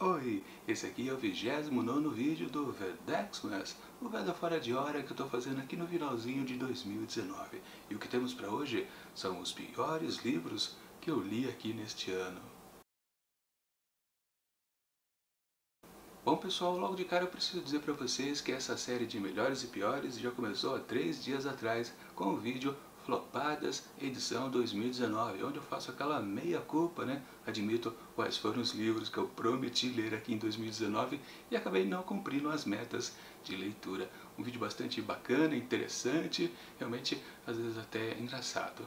Oi, esse aqui é o 29º vídeo do Verdexmas, o Veda Fora de Hora que eu estou fazendo aqui no finalzinho de 2019. E o que temos para hoje são os piores livros que eu li aqui neste ano. Bom pessoal, logo de cara eu preciso dizer para vocês que essa série de melhores e piores já começou há 3 dias atrás com o vídeo Flopadas edição 2019, onde eu faço aquela meia culpa, né? Admito quais foram os livros que eu prometi ler aqui em 2019 e acabei não cumprindo as metas de leitura. Um vídeo bastante bacana, interessante, realmente às vezes até engraçado.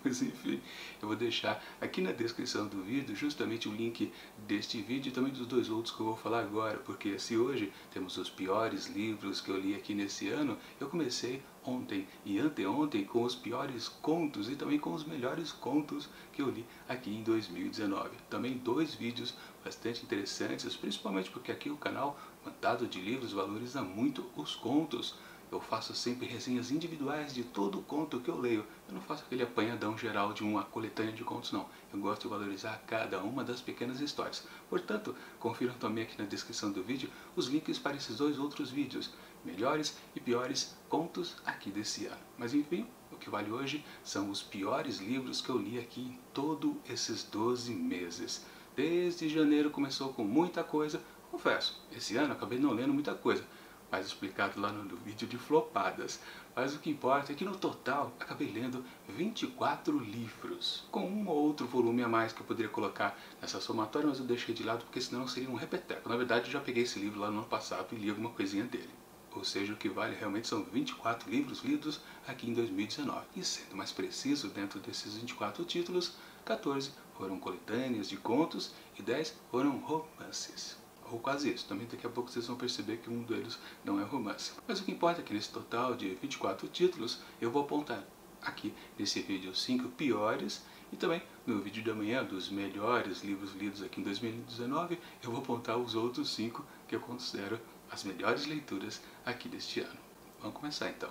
Mas enfim, eu vou deixar aqui na descrição do vídeo justamente o link deste vídeo e também dos dois outros que eu vou falar agora, porque se hoje temos os piores livros que eu li aqui nesse ano, eu comecei ontem e anteontem com os piores contos e também com os melhores contos que eu li aqui em 2019. Também dois vídeos bastante interessantes, principalmente porque aqui o canal Mandado de Livros valoriza muito os contos. Eu faço sempre resenhas individuais de todo conto que eu leio. Eu não faço aquele apanhadão geral de uma coletânea de contos, não. Eu gosto de valorizar cada uma das pequenas histórias. Portanto, confiram também aqui na descrição do vídeo os links para esses dois outros vídeos. Melhores e piores contos aqui desse ano. Mas enfim, o que vale hoje são os piores livros que eu li aqui em todos esses 12 meses. Desde janeiro começou com muita coisa. Confesso, esse ano acabei não lendo muita coisa, mais explicado lá no vídeo de flopadas. Mas o que importa é que no total acabei lendo 24 livros, com um ou outro volume a mais que eu poderia colocar nessa somatória, mas eu deixei de lado porque senão seria um repeteco. Na verdade eu já peguei esse livro lá no ano passado e li alguma coisinha dele. Ou seja, o que vale realmente são 24 livros lidos aqui em 2019. E sendo mais preciso, dentro desses 24 títulos, 14 foram coletâneas de contos e 10 foram romances. Ou quase isso. Também daqui a pouco vocês vão perceber que um deles não é romance. Mas o que importa é que nesse total de 24 títulos, eu vou apontar aqui nesse vídeo 5 piores e também no vídeo de amanhã dos melhores livros lidos aqui em 2019, eu vou apontar os outros 5 que eu considero as melhores leituras aqui deste ano. Vamos começar então.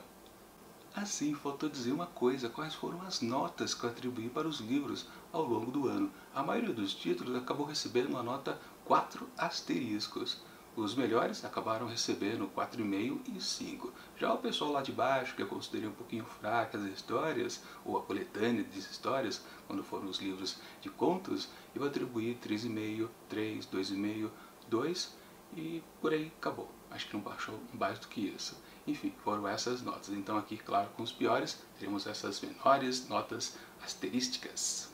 Assim, faltou dizer uma coisa, quais foram as notas que eu atribuí para os livros ao longo do ano. A maioria dos títulos acabou recebendo uma nota 4 asteriscos. Os melhores acabaram recebendo 4,5 e 5. Já o pessoal lá de baixo, que eu considerei um pouquinho fracas as histórias, ou a coletânea de histórias, quando foram os livros de contos, eu atribuí 3,5, 3, 2,5, 2 e por aí acabou. Acho que não baixou mais do que isso. Enfim, foram essas notas. Então aqui, claro, com os piores, teremos essas menores notas asterísticas.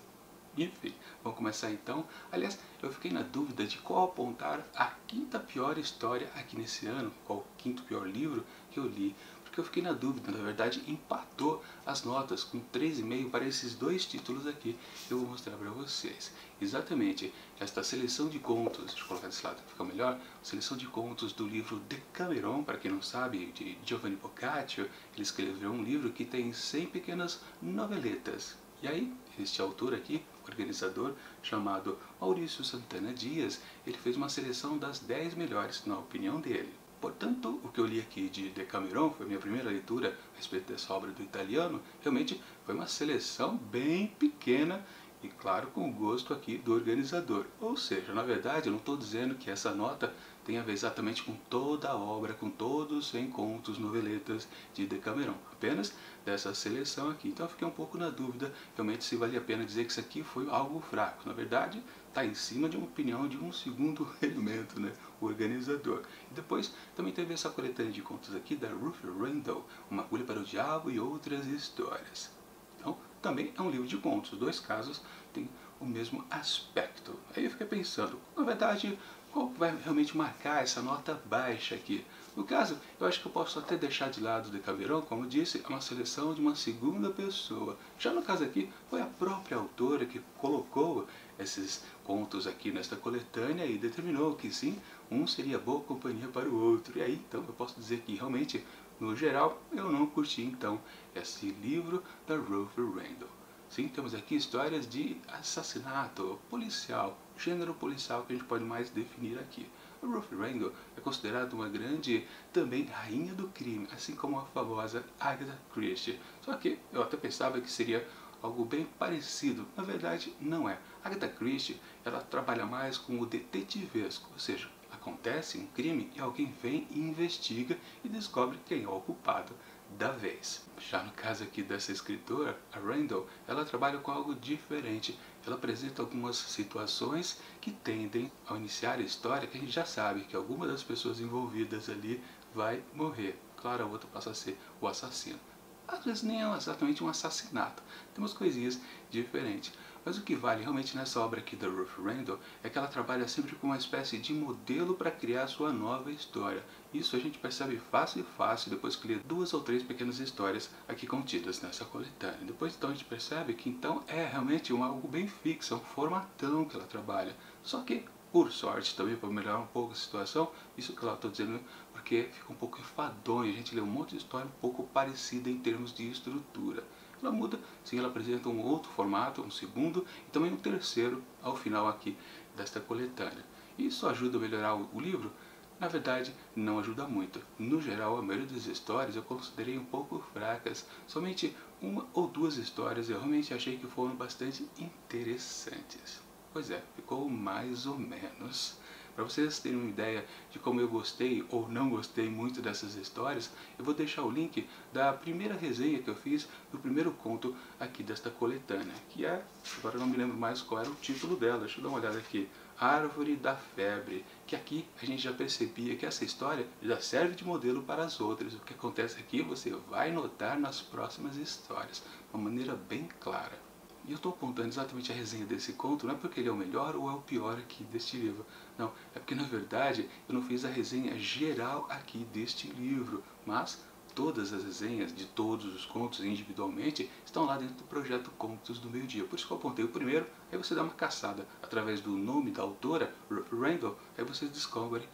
Enfim, vamos começar então. Aliás, eu fiquei na dúvida de qual apontar a quinta pior história aqui nesse ano, qual o quinto pior livro que eu li. Porque eu fiquei na dúvida, na verdade empatou as notas com 3,5 para esses dois títulos aqui. Eu vou mostrar para vocês. Exatamente, esta seleção de contos, deixa eu colocar desse lado que fica melhor, seleção de contos do livro Decameron, para quem não sabe, de Giovanni Boccaccio. Ele escreveu um livro que tem 100 pequenas noveletas. E aí, este autor aqui, organizador, chamado Maurício Santana Dias, ele fez uma seleção das 10 melhores, na opinião dele. Portanto, o que eu li aqui de Decameron, foi a minha primeira leitura a respeito dessa obra do italiano, realmente foi uma seleção bem pequena e, claro, com o gosto aqui do organizador. Ou seja, na verdade, eu não estou dizendo que essa nota tem a ver exatamente com toda a obra, com todos os 100 contos, noveletas de Decameron, apenas dessa seleção aqui. Então eu fiquei um pouco na dúvida, realmente, se valia a pena dizer que isso aqui foi algo fraco. Na verdade, está em cima de uma opinião de um segundo elemento, né? O organizador. E depois também teve essa coletânea de contos aqui da Ruth Rendell, Uma Agulha para o Diabo e Outras Histórias. Então, também é um livro de contos. Os dois casos têm o mesmo aspecto. Aí eu fiquei pensando, na verdade, qual vai realmente marcar essa nota baixa aqui? No caso, eu acho que eu posso até deixar de lado o Decameron, como disse, é uma seleção de uma segunda pessoa. Já no caso aqui, foi a própria autora que colocou esses contos aqui nesta coletânea e determinou que sim, um seria boa companhia para o outro. E aí, então, eu posso dizer que realmente, no geral, eu não curti então esse livro da Ruth Rendell. Sim, temos aqui histórias de assassinato policial, gênero policial que a gente pode mais definir aqui. A Ruth Rendell é considerada uma grande, também, rainha do crime, assim como a famosa Agatha Christie. Só que eu até pensava que seria algo bem parecido. Na verdade, não é. Agatha Christie, ela trabalha mais com o detetivesco, ou seja, acontece um crime e alguém vem e investiga e descobre quem é o culpado da vez. Já no caso aqui dessa escritora, a Randall, ela trabalha com algo diferente. Ela apresenta algumas situações que tendem ao iniciar a história que a gente já sabe que alguma das pessoas envolvidas ali vai morrer. Claro, a outra passa a ser o assassino. Às vezes nem é exatamente um assassinato, tem umas coisinhas diferentes. Mas o que vale realmente nessa obra aqui da Ruth Rendell é que ela trabalha sempre com uma espécie de modelo para criar sua nova história. Isso a gente percebe fácil e fácil depois que lê 2 ou 3 pequenas histórias aqui contidas nessa coletânea. Depois então a gente percebe que então é realmente algo bem fixo, é um formatão que ela trabalha. Só que, por sorte também, para melhorar um pouco a situação, isso que eu estou dizendo porque fica um pouco enfadonho, a gente lê um monte de história um pouco parecida em termos de estrutura. Ela muda, sim, ela apresenta um outro formato, um segundo e também um terceiro ao final aqui desta coletânea. Isso ajuda a melhorar o livro? Na verdade, não ajuda muito. No geral, a maioria das histórias eu considerei um pouco fracas. Somente 1 ou 2 histórias eu realmente achei que foram bastante interessantes. Pois é, ficou mais ou menos. Para vocês terem uma ideia de como eu gostei ou não gostei muito dessas histórias, eu vou deixar o link da primeira resenha que eu fiz do primeiro conto aqui desta coletânea, que é, agora eu não me lembro mais qual era o título dela, deixa eu dar uma olhada aqui, Árvore da Febre, que aqui a gente já percebia que essa história já serve de modelo para as outras. O que acontece aqui você vai notar nas próximas histórias, de uma maneira bem clara. E eu estou apontando exatamente a resenha desse conto, não é porque ele é o melhor ou é o pior aqui deste livro. Não, é porque na verdade eu não fiz a resenha geral aqui deste livro, mas todas as resenhas de todos os contos individualmente estão lá dentro do projeto Contos do Meio Dia. Por isso que eu apontei o primeiro, aí você dá uma caçada através do nome da autora, Ruth Rendell, aí vocês descobrem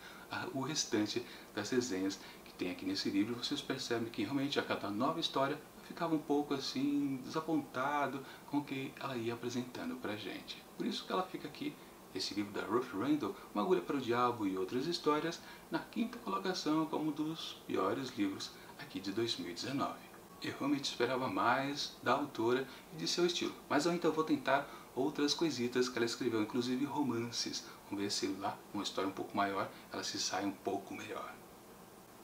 o restante das resenhas que tem aqui nesse livro. Vocês percebem que realmente a cada nova história ficava um pouco assim desapontado com o que ela ia apresentando pra gente. Por isso que ela fica aqui, esse livro da Ruth Rendell, Uma Agulha para o Diabo e Outras Histórias, na 5ª colocação como um dos piores livros aqui de 2019. Eu realmente esperava mais da autora e de seu estilo, mas eu ainda vou tentar outras coisitas que ela escreveu, inclusive romances. Vamos ver se lá, uma história um pouco maior, ela se sai um pouco melhor.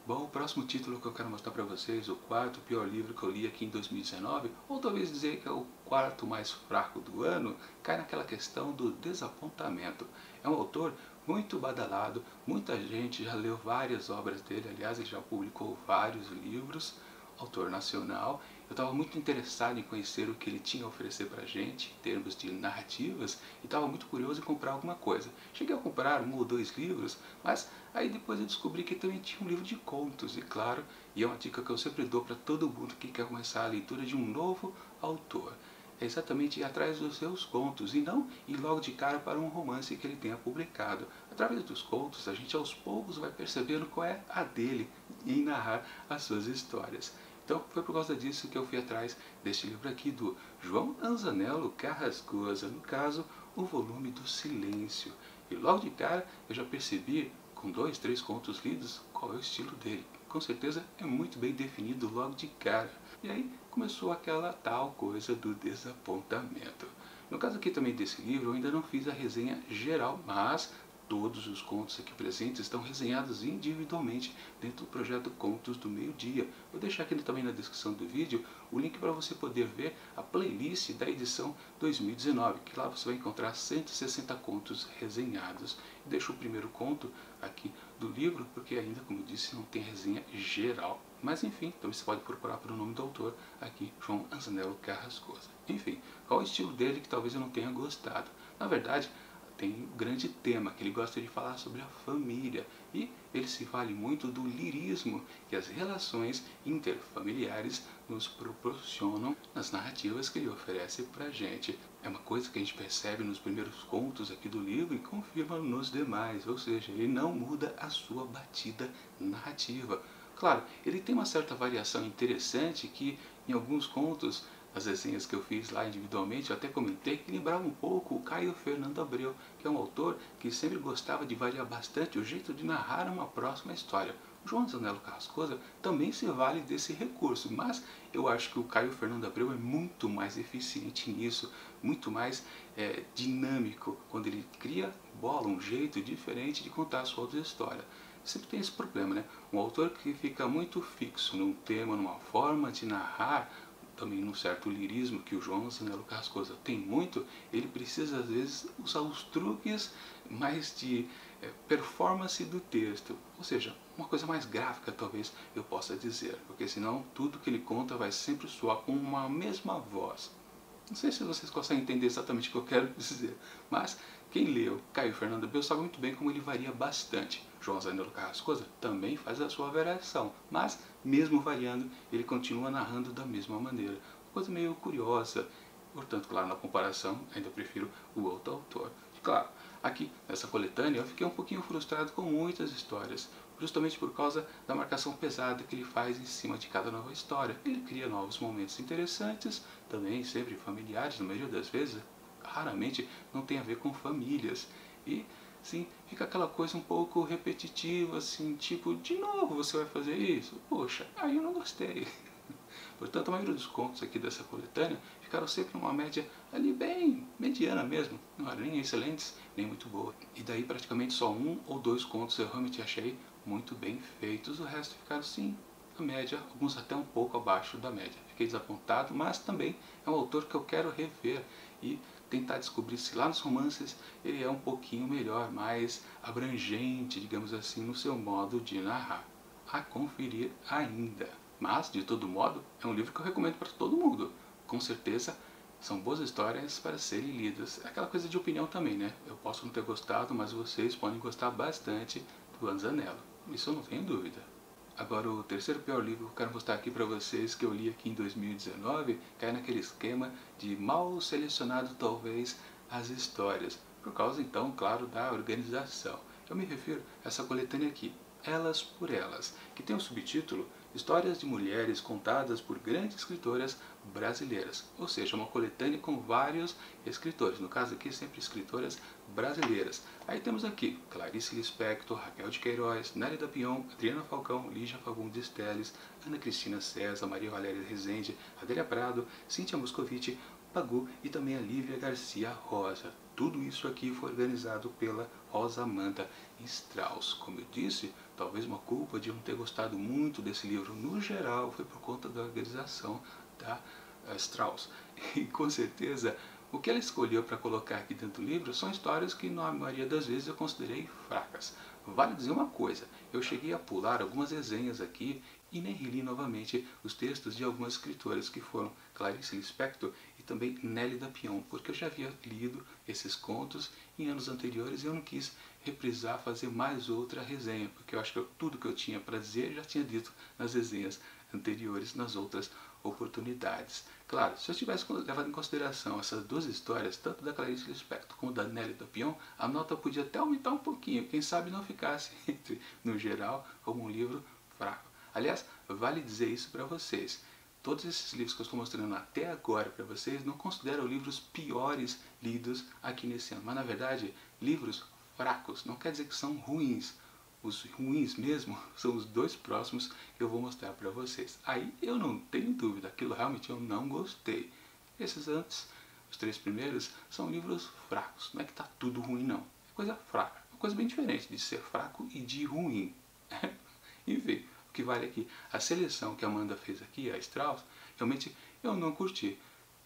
Bom, o próximo título que eu quero mostrar para vocês, o 4º pior livro que eu li aqui em 2019, ou talvez dizer que é o 4º mais fraco do ano, cai naquela questão do desapontamento. É um autor muito badalado, muita gente já leu várias obras dele, aliás ele já publicou vários livros, autor nacional. Eu estava muito interessado em conhecer o que ele tinha a oferecer para a gente em termos de narrativas e estava muito curioso em comprar alguma coisa. Cheguei a comprar 1 ou 2 livros, mas aí depois eu descobri que também tinha um livro de contos, e claro, e é uma dica que eu sempre dou para todo mundo que quer começar a leitura de um novo autor. É exatamente ir atrás dos seus contos e não ir logo de cara para um romance que ele tenha publicado. Através dos contos, a gente aos poucos vai percebendo qual é a dele em narrar as suas histórias. Então foi por causa disso que eu fui atrás deste livro aqui do João Anzanello Carrascosa, no caso, o volume do Silêncio. E logo de cara eu já percebi, com 2, 3 contos lidos, qual é o estilo dele. Com certeza é muito bem definido logo de cara. E aí começou aquela tal coisa do desapontamento. No caso aqui também desse livro, eu ainda não fiz a resenha geral, mas todos os contos aqui presentes estão resenhados individualmente dentro do projeto Contos do Meio Dia. Vou deixar aqui também na descrição do vídeo o link para você poder ver a playlist da edição 2019, que lá você vai encontrar 160 contos resenhados. E deixo o primeiro conto aqui do livro, porque ainda, como eu disse, não tem resenha geral. Mas enfim, também você pode procurar pelo nome do autor aqui, João Anzanello Carrascosa. Enfim, qual é o estilo dele que talvez eu não tenha gostado? Na verdade, tem um grande tema, que ele gosta de falar sobre a família, e ele se vale muito do lirismo que as relações interfamiliares nos proporcionam nas narrativas que ele oferece pra gente. É uma coisa que a gente percebe nos primeiros contos aqui do livro e confirma nos demais, ou seja, ele não muda a sua batida narrativa. Claro, ele tem uma certa variação interessante que em alguns contos as resenhas que eu fiz lá individualmente, eu até comentei que lembrava um pouco o Caio Fernando Abreu, que é um autor que sempre gostava de variar bastante o jeito de narrar uma próxima história. O João Zanello Carrascosa também se vale desse recurso, mas eu acho que o Caio Fernando Abreu é muito mais eficiente nisso, muito mais dinâmico, quando ele cria, bola um jeito diferente de contar a sua outra história. Sempre tem esse problema, né? Um autor que fica muito fixo num tema, numa forma de narrar, também num certo lirismo que o João Zanello Carrascosa tem muito, ele precisa às vezes usar os truques mais de performance do texto, ou seja, uma coisa mais gráfica talvez eu possa dizer, porque senão tudo que ele conta vai sempre soar com uma mesma voz. Não sei se vocês conseguem entender exatamente o que eu quero dizer, mas quem leu Caio Fernando Abreu sabe muito bem como ele varia bastante. João Zanello Carrascosa também faz a sua variação, mas mesmo variando, ele continua narrando da mesma maneira. Uma coisa meio curiosa, portanto, claro, na comparação, ainda prefiro o outro autor. Claro, aqui nessa coletânea eu fiquei um pouquinho frustrado com muitas histórias, justamente por causa da marcação pesada que ele faz em cima de cada nova história. Ele cria novos momentos interessantes, também sempre familiares, na maioria das vezes, raramente não tem a ver com famílias. E sim, fica aquela coisa um pouco repetitiva, assim, tipo, de novo você vai fazer isso? Poxa, aí eu não gostei. Portanto, a maioria dos contos aqui dessa coletânea ficaram sempre numa média ali bem mediana mesmo, não eram nem excelentes, nem muito boas. E daí praticamente só um ou dois contos eu realmente achei muito bem feitos, o resto ficaram sim na média, alguns até um pouco abaixo da média. Fiquei desapontado, mas também é um autor que eu quero rever e tentar descobrir se lá nos romances ele é um pouquinho melhor, mais abrangente, digamos assim, no seu modo de narrar. A conferir ainda. Mas, de todo modo, é um livro que eu recomendo para todo mundo. Com certeza, são boas histórias para serem lidas. É aquela coisa de opinião também, né? Eu posso não ter gostado, mas vocês podem gostar bastante do Anzanello. Isso eu não tenho dúvida. Agora, o terceiro pior livro que eu quero mostrar aqui para vocês, que eu li aqui em 2019, cai naquele esquema de mal selecionado, talvez, as histórias. Por causa, então, claro, da organização. Eu me refiro a essa coletânea aqui, Elas por Elas, que tem o subtítulo Histórias de Mulheres Contadas por Grandes Escritoras Brasileiras, ou seja, uma coletânea com vários escritores, no caso aqui sempre escritoras brasileiras. Aí temos aqui Clarice Lispector, Raquel de Queiroz, Nélida Pion, Adriana Falcão, Lígia Fagundes Telles, Ana Cristina César, Maria Valéria Rezende, Adélia Prado, Cíntia Moscovici, Pagu e também a Lívia Garcia Rosa. Tudo isso aqui foi organizado pela Rosa Amanda Strauss. Como eu disse, talvez uma culpa de não ter gostado muito desse livro no geral foi por conta da organização da Strauss. E com certeza o que ela escolheu para colocar aqui dentro do livro são histórias que na maioria das vezes eu considerei fracas. Vale dizer uma coisa, eu cheguei a pular algumas resenhas aqui e nem reli novamente os textos de algumas escritoras que foram Clarice Lispector e também Nélida Pion, porque eu já havia lido esses contos em anos anteriores e eu não quis reprisar, fazer mais outra resenha, porque eu acho que tudo que eu tinha para dizer já tinha dito nas resenhas anteriores, nas outras oportunidades. Claro, se eu tivesse levado em consideração essas duas histórias, tanto da Clarice Lispector como da Nélida Pion, a nota podia até aumentar um pouquinho, quem sabe não ficasse entre, no geral, como um livro fraco. Aliás, vale dizer isso para vocês. Todos esses livros que eu estou mostrando até agora para vocês não considero livros piores lidos aqui nesse ano, mas na verdade, livros fracos, não quer dizer que são ruins. Os ruins mesmo são os dois próximos que eu vou mostrar para vocês. Aí eu não tenho dúvida, aquilo realmente eu não gostei. Esses antes, os três primeiros, são livros fracos, não é que está tudo ruim não. É coisa fraca, é uma coisa bem diferente de ser fraco e de ruim. Enfim, o que vale aqui, a seleção que a Amanda fez aqui, a Strauss, realmente eu não curti.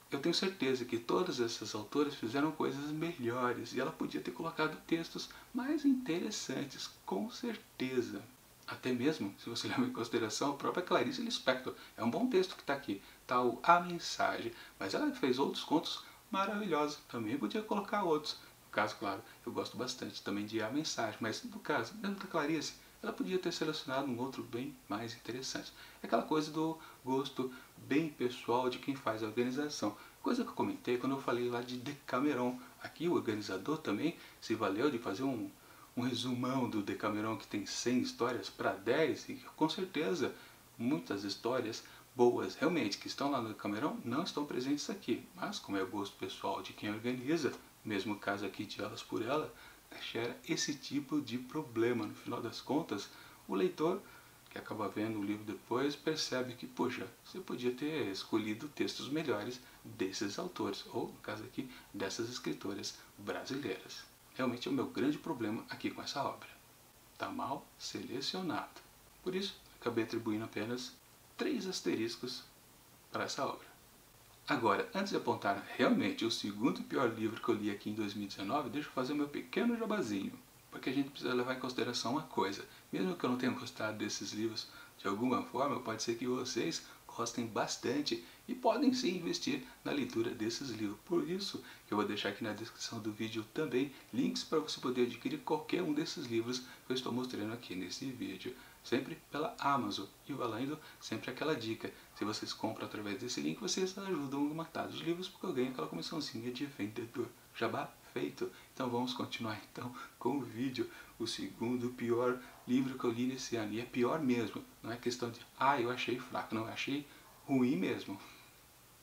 Eu tenho certeza que todas essas autoras fizeram coisas melhores e ela podia ter colocado textos mais interessantes, com certeza. Até mesmo, se você levar em consideração, a própria Clarice Lispector. É um bom texto que está aqui, tá o A Mensagem, mas ela fez outros contos maravilhosos, também podia colocar outros. No caso, claro, eu gosto bastante também de A Mensagem, mas no caso, mesmo da Clarice, ela podia ter selecionado um outro bem mais interessante. É aquela coisa do gosto bem pessoal de quem faz a organização. Coisa que eu comentei quando eu falei lá de Decameron. Aqui o organizador também se valeu de fazer um resumão do Decameron que tem 100 histórias para 10 e com certeza muitas histórias boas realmente que estão lá no Camerão não estão presentes aqui, mas como é gosto pessoal de quem organiza, mesmo caso aqui de Elas por Ela, gera esse tipo de problema. No final das contas, o leitor que acaba vendo o livro depois percebe que, poxa, você podia ter escolhido textos melhores desses autores, ou no caso aqui, dessas escritoras brasileiras. Realmente é o meu grande problema aqui com essa obra. Está mal selecionado. Por isso, acabei atribuindo apenas 3 asteriscos para essa obra. Agora, antes de apontar realmente o segundo pior livro que eu li aqui em 2019, deixa eu fazer o meu pequeno jabazinho. Porque a gente precisa levar em consideração uma coisa. Mesmo que eu não tenha gostado desses livros de alguma forma, pode ser que vocês gostem bastante e podem sim investir na leitura desses livros. Por isso, eu vou deixar aqui na descrição do vídeo também links para você poder adquirir qualquer um desses livros que eu estou mostrando aqui nesse vídeo. Sempre pela Amazon. E valendo sempre aquela dica. Se vocês compram através desse link, vocês ajudam no matado de livros, porque eu ganho aquela comissãozinha de vendedor. Jabá feito. Então vamos continuar então com o vídeo. O segundo pior livro que eu li nesse ano. E é pior mesmo. Não é questão de, eu achei fraco. Não, eu achei ruim mesmo.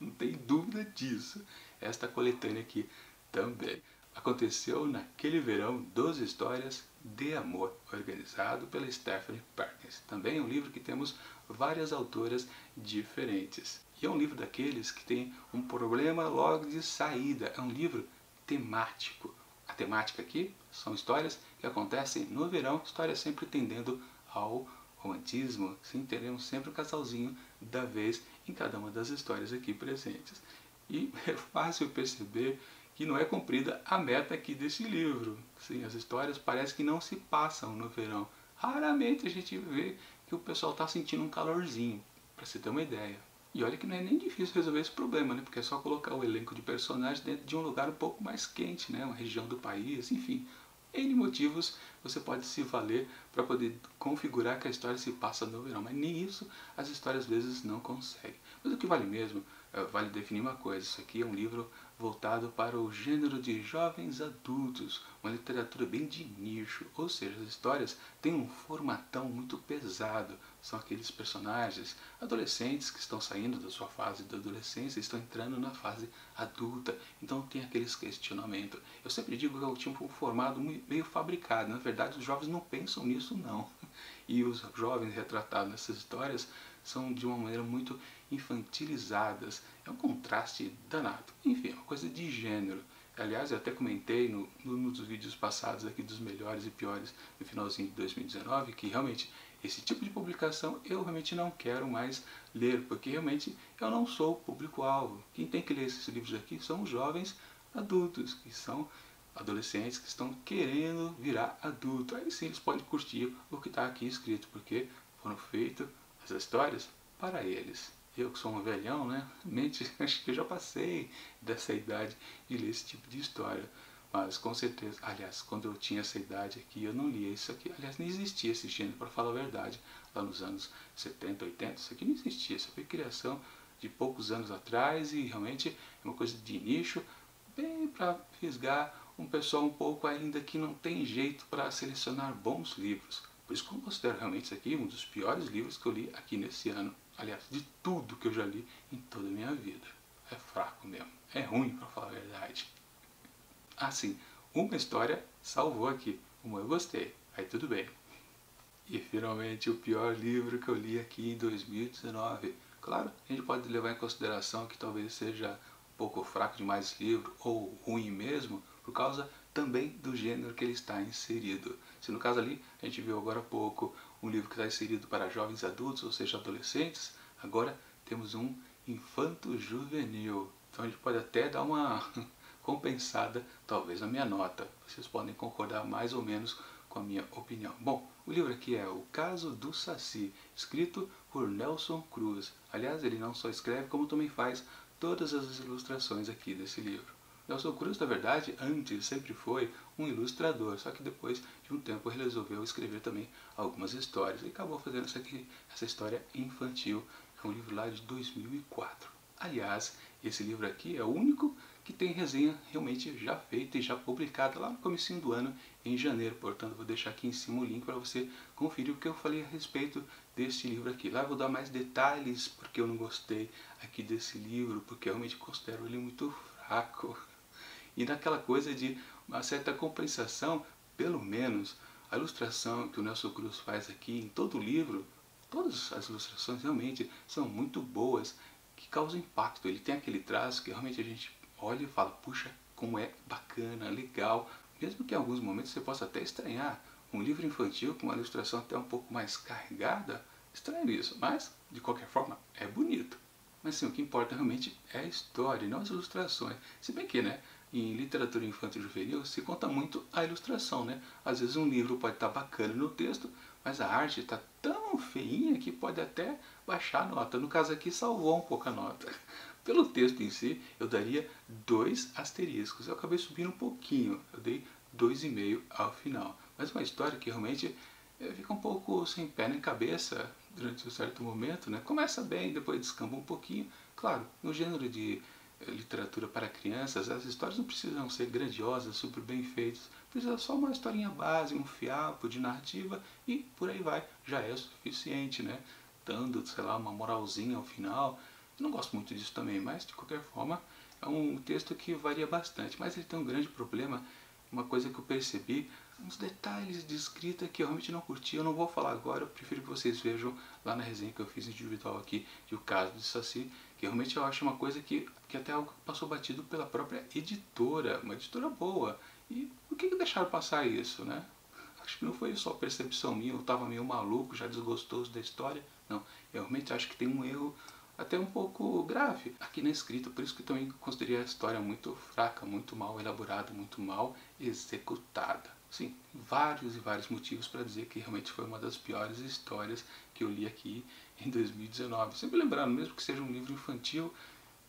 Não tem dúvida disso. Esta coletânea aqui também. Aconteceu naquele verão 12 histórias de amor, organizado pela Stephanie Perkins. Também é um livro que temos várias autoras diferentes. E é um livro daqueles que tem um problema logo de saída. É um livro temático. A temática aqui são histórias que acontecem no verão, histórias sempre tendendo ao romantismo. Sim, teremos sempre um casalzinho da vez em cada uma das histórias aqui presentes. E é fácil perceber que não é cumprida a meta aqui desse livro. Sim, as histórias parecem que não se passam no verão. Raramente a gente vê que o pessoal está sentindo um calorzinho, para você ter uma ideia. E olha que não é nem difícil resolver esse problema, né? Porque é só colocar o elenco de personagens dentro de um lugar um pouco mais quente, né? Uma região do país, enfim. N motivos você pode se valer para poder configurar que a história se passa no verão, mas nem isso as histórias às vezes não conseguem. Mas o que vale mesmo, vale definir uma coisa: isso aqui é um livro voltado para o gênero de jovens adultos, uma literatura bem de nicho, ou seja, as histórias têm um formatão muito pesado. São aqueles personagens adolescentes que estão saindo da sua fase da adolescência e estão entrando na fase adulta, então tem aqueles questionamentos. Eu sempre digo que é um tipo formado meio fabricado. Na verdade, os jovens não pensam nisso não. E os jovens retratados nessas histórias são de uma maneira muito infantilizadas. É um contraste danado. Enfim, é uma coisa de gênero. Aliás, eu até comentei nos vídeos passados aqui dos melhores e piores no finalzinho de 2019 que realmente esse tipo de publicação eu realmente não quero mais ler, porque realmente eu não sou o público-alvo. Quem tem que ler esses livros aqui são os jovens adultos, que são adolescentes que estão querendo virar adulto. Aí sim eles podem curtir o que está aqui escrito, porque foram feitas essas histórias para eles. Eu que sou um velhão, né? Realmente acho que eu já passei dessa idade de ler esse tipo de história. Mas com certeza, aliás, quando eu tinha essa idade aqui, eu não lia isso aqui. Aliás, nem existia esse gênero, para falar a verdade. Lá nos anos 70, 80, isso aqui não existia. Isso foi criação de poucos anos atrás e realmente é uma coisa de nicho, bem para fisgar um pessoal um pouco ainda que não tem jeito para selecionar bons livros. Por isso que eu considero realmente isso aqui um dos piores livros que eu li aqui nesse ano. Aliás, de tudo que eu já li em toda a minha vida. É fraco mesmo. É ruim, para falar a verdade. Assim, uma história salvou aqui. Uma eu gostei. Aí tudo bem. E finalmente o pior livro que eu li aqui em 2019. Claro, a gente pode levar em consideração que talvez seja um pouco fraco demais esse livro, ou ruim mesmo, por causa também do gênero que ele está inserido. Se no caso ali, a gente viu agora há pouco um livro que está inserido para jovens adultos, ou seja, adolescentes, agora temos um infanto-juvenil. Então a gente pode até dar uma compensada, talvez, na minha nota. Vocês podem concordar mais ou menos com a minha opinião. Bom, o livro aqui é O Caso do Saci, escrito por Nelson Cruz. Aliás, ele não só escreve, como também faz todas as ilustrações aqui desse livro. Nelson Cruz, na verdade, antes sempre foi um ilustrador, só que depois de um tempo ele resolveu escrever também algumas histórias e acabou fazendo essa história infantil, que é um livro lá de 2004. Aliás, esse livro aqui é o único que tem resenha realmente já feita e já publicada lá no comecinho do ano, em janeiro. Portanto, vou deixar aqui em cima o link para você conferir o que eu falei a respeito deste livro aqui. Lá eu vou dar mais detalhes porque eu não gostei aqui desse livro, porque eu realmente considero ele muito fraco. E naquela coisa de uma certa compensação, pelo menos a ilustração que o Nelson Cruz faz aqui em todo o livro, todas as ilustrações realmente são muito boas, que causam impacto. Ele tem aquele traço que realmente a gente olha e fala, puxa, como é bacana, legal, mesmo que em alguns momentos você possa até estranhar. Um livro infantil com uma ilustração até um pouco mais carregada, estranho isso, mas de qualquer forma é bonito. Mas sim, o que importa realmente é a história e não as ilustrações. Se bem que, né, em literatura infantil juvenil se conta muito a ilustração, né? Às vezes um livro pode estar bacana no texto, mas a arte está tão feinha que pode até baixar a nota. No caso aqui salvou um pouco a nota. Pelo texto em si, eu daria 2 asteriscos. Eu acabei subindo um pouquinho, eu dei 2,5 ao final. Mas uma história que realmente fica um pouco sem pé nem cabeça durante um certo momento, né? Começa bem, depois descamba um pouquinho. Claro, no gênero de literatura para crianças, as histórias não precisam ser grandiosas, super bem feitas. Precisa só uma historinha base, um fiapo de narrativa e por aí vai. Já é o suficiente, né? Dando, sei lá, uma moralzinha ao final. Eu não gosto muito disso também, mas de qualquer forma é um texto que varia bastante. Mas ele tem um grande problema, uma coisa que eu percebi, uns detalhes de escrita que eu realmente não curti. Eu não vou falar agora, eu prefiro que vocês vejam lá na resenha que eu fiz individual aqui de O Caso de Saci, que realmente eu acho uma coisa que até algo passou batido pela própria editora, uma editora boa. E por que deixaram passar isso, né? Acho que não foi só percepção minha, eu estava meio maluco, já desgostoso da história. Não, eu realmente acho que tem um erro até um pouco grave aqui na escrita, por isso que também considerei a história muito fraca, muito mal elaborada, muito mal executada. Sim, vários e vários motivos para dizer que realmente foi uma das piores histórias que eu li aqui em 2019. Sempre lembrando, mesmo que seja um livro infantil,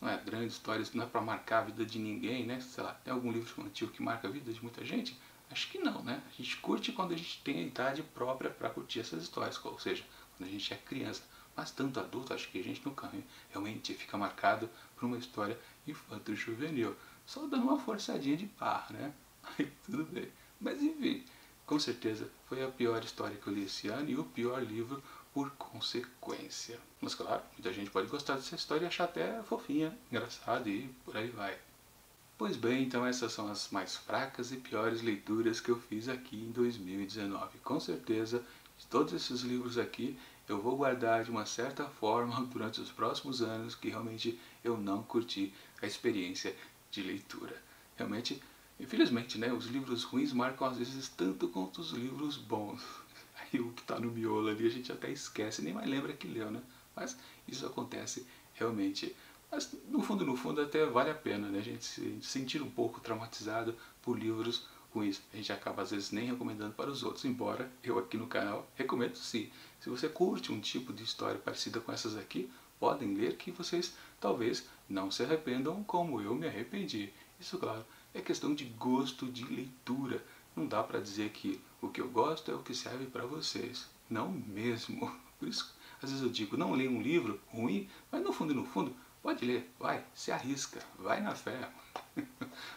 não é grande história, não é para marcar a vida de ninguém, né? Sei lá, tem algum livro infantil que marca a vida de muita gente? Acho que não, né? A gente curte quando a gente tem a idade própria para curtir essas histórias, ou seja, quando a gente é criança. Mas tanto adulto, acho que a gente nunca realmente fica marcado por uma história infanto-juvenil. Só dando uma forçadinha de barra, né? Aí tudo bem. Mas enfim, com certeza foi a pior história que eu li esse ano e o pior livro por consequência. Mas claro, muita gente pode gostar dessa história e achar até fofinha, engraçada e por aí vai. Pois bem, então essas são as mais fracas e piores leituras que eu fiz aqui em 2019. Com certeza, de todos esses livros aqui, eu vou guardar de uma certa forma durante os próximos anos que realmente eu não curti a experiência de leitura. Realmente, infelizmente, né, os livros ruins marcam às vezes tanto quanto os livros bons. Aí o que está no miolo ali a gente até esquece, nem mais lembra que leu, né? Mas isso acontece realmente. Mas no fundo até vale a pena, né? A gente se sentir um pouco traumatizado por livros ruins. A gente acaba às vezes nem recomendando para os outros, embora eu aqui no canal recomendo sim. Se você curte um tipo de história parecida com essas aqui, podem ler que vocês talvez não se arrependam como eu me arrependi. Isso, claro, é questão de gosto de leitura. Não dá para dizer que o que eu gosto é o que serve para vocês. Não mesmo. Por isso, às vezes eu digo, não leia um livro ruim, mas no fundo, pode ler, vai, se arrisca, vai na fé.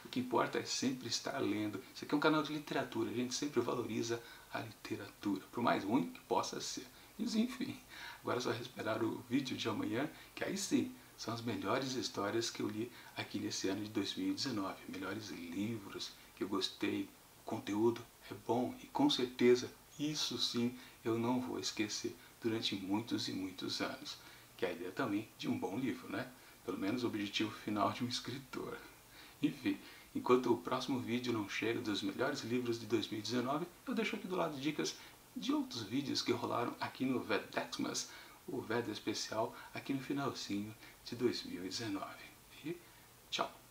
O que importa é sempre estar lendo. Isso aqui é um canal de literatura, a gente sempre valoriza a literatura, por mais ruim que possa ser. Mas enfim, agora é só esperar o vídeo de amanhã, que aí sim, são as melhores histórias que eu li aqui nesse ano de 2019. Melhores livros que eu gostei, o conteúdo é bom e com certeza isso sim eu não vou esquecer durante muitos e muitos anos. Que é a ideia também de um bom livro, né? Pelo menos o objetivo final de um escritor. Enfim, enquanto o próximo vídeo não chega dos melhores livros de 2019, eu deixo aqui do lado dicas de outros vídeos que rolaram aqui no Vedexmas, o VED especial, aqui no finalzinho de 2019. E tchau!